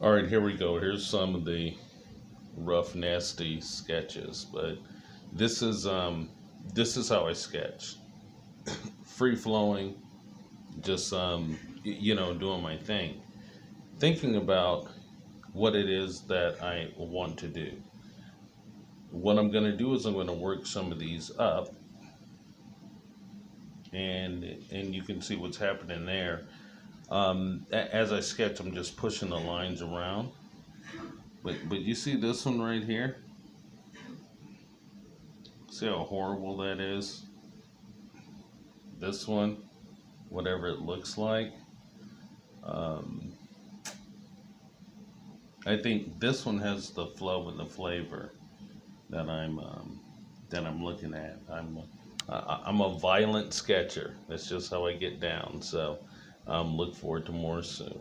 All right, here we go. Here's some of the rough, nasty sketches, but this is um this is how I sketch. Free flowing, just doing my thing. Thinking about what it is that I want to do. What I'm going to do is I'm going to work some of these up, and you can see what's happening there. As I sketch, I'm just pushing the lines around. But you see this one right here? See how horrible that is? This one, whatever it looks like. Um, I think this one has the flow and the flavor that I'm looking at. I'm a violent sketcher. That's just how I get down. So look forward to more soon.